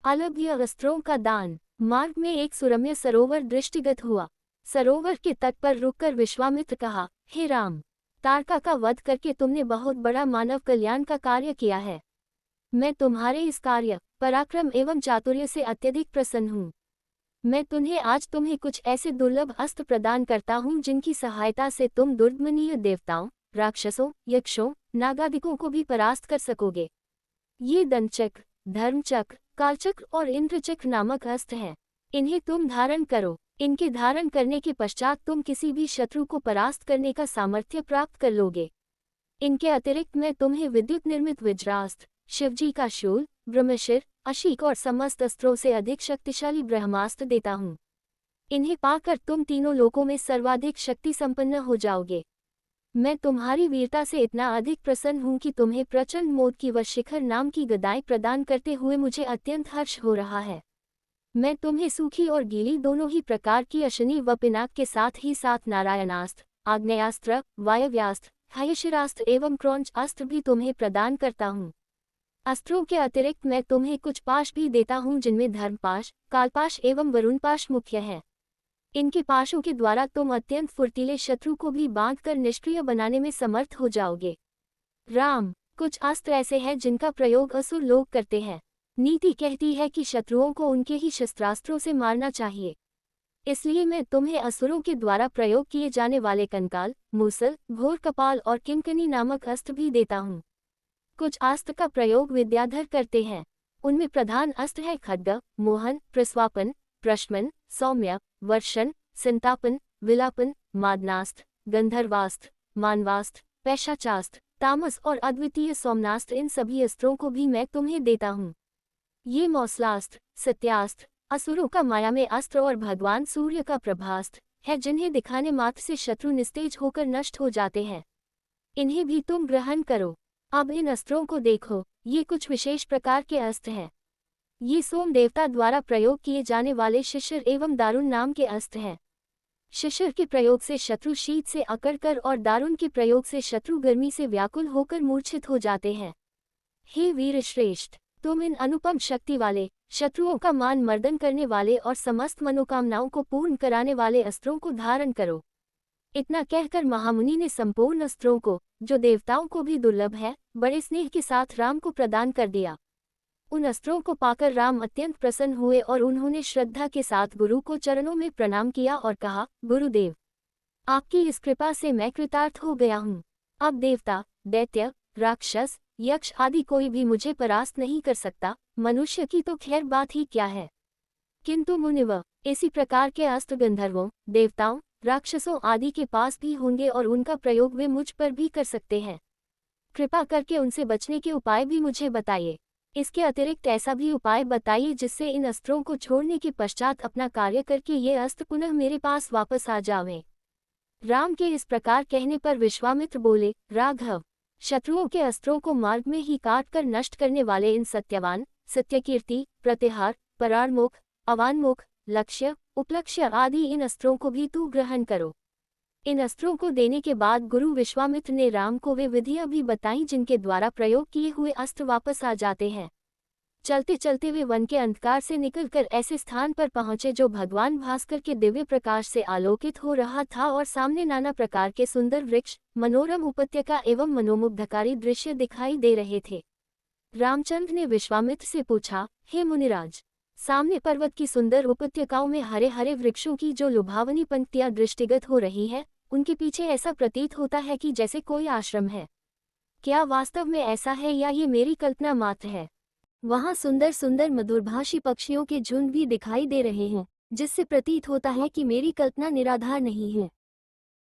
अलभ्य अस्त्रों का दान। मार्ग में एक सुरम्य सरोवर दृष्टिगत हुआ। सरोवर के तट पर रुककर विश्वामित्र कहा, हे राम, तारका का वध करके तुमने बहुत बड़ा मानव कल्याण का कार्य किया है। मैं तुम्हारे इस कार्य, पराक्रम एवं चातुर्य से अत्यधिक प्रसन्न हूँ। मैं तुम्हें कुछ ऐसे दुर्लभ अस्त्र प्रदान करता हूँ जिनकी सहायता से तुम दुर्दमनीय देवताओं, राक्षसों, यक्षों, नागादिकों को भी परास्त कर सकोगे। ये दंडचक्र, धर्मचक्र, कालचक्र और इंद्रचक्र नामक अस्त्र हैं। इन्हें तुम धारण करो। इनके धारण करने के पश्चात तुम किसी भी शत्रु को परास्त करने का सामर्थ्य प्राप्त कर लोगे। इनके अतिरिक्त मैं तुम्हें विद्युत निर्मित वज्रास्त्र, शिवजी का शूल, ब्रह्मशिर, अशीक और समस्त अस्त्रों से अधिक शक्तिशाली ब्रह्मास्त्र देता हूँ। इन्हें पाकर तुम तीनों लोकों में सर्वाधिक शक्ति संपन्न हो जाओगे। मैं तुम्हारी वीरता से इतना अधिक प्रसन्न हूँ कि तुम्हें प्रचंड मोद की व शिखर नाम की गदाएं प्रदान करते हुए मुझे अत्यंत हर्ष हो रहा है। मैं तुम्हें सूखी और गीली दोनों ही प्रकार की अशनि व पिनाक के साथ ही साथ नारायणास्त्र, आग्नेयास्त्र, वायव्यास्त्र, हयशिरास्त्र एवं क्रौंच अस्त्र भी तुम्हें प्रदान करता हूँ। अस्त्रों के अतिरिक्त मैं तुम्हें कुछ पाश भी देता हूँ जिनमें धर्मपाश, कालपाश एवं वरुणपाश मुख्य हैं। इनके पाशों के द्वारा तुम अत्यंत फुर्तीले शत्रु को भी बांधकर निष्क्रिय बनाने में समर्थ हो जाओगे। राम, कुछ अस्त्र ऐसे हैं जिनका प्रयोग असुर लोग करते हैं। नीति कहती है कि शत्रुओं को उनके ही शस्त्रास्त्रों से मारना चाहिए। इसलिए मैं तुम्हें असुरों के द्वारा प्रयोग किए जाने वाले कंकाल, मूसल, घोर कपाल और किंकनी नामक अस्त्र भी देता हूँ। कुछ अस्त्र का प्रयोग विद्याधर करते हैं। उनमें प्रधान अस्त्र है खड्ग, मोहन, प्रस्वापन, प्रश्मन, सौम्य, वर्षण, संतापन, विलापन, मादनास्त्र, गंधर्वास्त्र, मानवास्त्र, पैशाचास्त्र, तामस और अद्वितीय सोमनास्त्र। इन सभी अस्त्रों को भी मैं तुम्हें देता हूँ। ये मौसलास्त्र, सत्यास्त्र, असुरों का माया में अस्त्र और भगवान सूर्य का प्रभास्त्र है जिन्हें दिखाने मात्र से शत्रु निस्तेज होकर नष्ट हो जाते हैं। इन्हें भी तुम ग्रहण करो। अब इन अस्त्रों को देखो, ये कुछ विशेष प्रकार के अस्त्र हैं। ये सोम देवता द्वारा प्रयोग किए जाने वाले शिशिर एवं दारुण नाम के अस्त्र हैं। शिशिर के प्रयोग से शत्रु शीत से अकड़कर और दारुण के प्रयोग से शत्रु गर्मी से व्याकुल होकर मूर्छित हो जाते हैं। हे वीर श्रेष्ठ, तुम इन अनुपम शक्ति वाले, शत्रुओं का मान मर्दन करने वाले और समस्त मनोकामनाओं को पूर्ण कराने वाले अस्त्रों को धारण करो। इतना कहकर महामुनि ने संपूर्ण अस्त्रों को, जो देवताओं को भी दुर्लभ है, बड़े स्नेह के साथ राम को प्रदान कर दिया। उन अस्त्रों को पाकर राम अत्यंत प्रसन्न हुए और उन्होंने श्रद्धा के साथ गुरु को चरणों में प्रणाम किया और कहा, गुरुदेव, आपकी इस कृपा से मैं कृतार्थ हो गया हूँ। अब देवता, दैत्य, राक्षस, यक्ष आदि कोई भी मुझे परास्त नहीं कर सकता। मनुष्य की तो खैर बात ही क्या है, किंतु मुनिव, इसी प्रकार के अस्त्र गंधर्वों, देवताओं, राक्षसों आदि के पास भी होंगे और उनका प्रयोग वे मुझ पर भी कर सकते हैं। कृपा करके उनसे बचने के उपाय भी मुझे बताइए। इसके अतिरिक्त ऐसा भी उपाय बताइए जिससे इन अस्त्रों को छोड़ने के पश्चात अपना कार्य करके ये अस्त्र पुनः मेरे पास वापस आ जावें। राम के इस प्रकार कहने पर विश्वामित्र बोले, राघव, शत्रुओं के अस्त्रों को मार्ग में ही काट कर नष्ट करने वाले इन सत्यवान, सत्यकीर्ति, प्रतिहार, पराणमुख, अवान्मुख, लक्ष्य, उपलक्ष्य आदि इन अस्त्रों को भी तू ग्रहण करो। इन अस्त्रों को देने के बाद गुरु विश्वामित्र ने राम को वे विधियां भी बताईं जिनके द्वारा प्रयोग किए हुए अस्त्र वापस आ जाते हैं। चलते चलते वे वन के अंधकार से निकलकर ऐसे स्थान पर पहुंचे जो भगवान भास्कर के दिव्य प्रकाश से आलोकित हो रहा था और सामने नाना प्रकार के सुंदर वृक्ष, मनोरम उपत्यका एवं मनोमुग्धकारी दृश्य दिखाई दे रहे थे। रामचंद्र ने विश्वामित्र से पूछा, हे मुनिराज, सामने पर्वत की सुंदर उपत्यकाओं में हरे हरे वृक्षों की जो लुभावनी पंक्तियां दृष्टिगत हो रही है, उनके पीछे ऐसा प्रतीत होता है कि जैसे कोई आश्रम है। क्या वास्तव में ऐसा है या ये मेरी कल्पना मात्र है? वहाँ सुंदर सुंदर मधुरभाषी पक्षियों के झुंड भी दिखाई दे रहे हैं, जिससे प्रतीत होता है कि मेरी कल्पना निराधार नहीं है।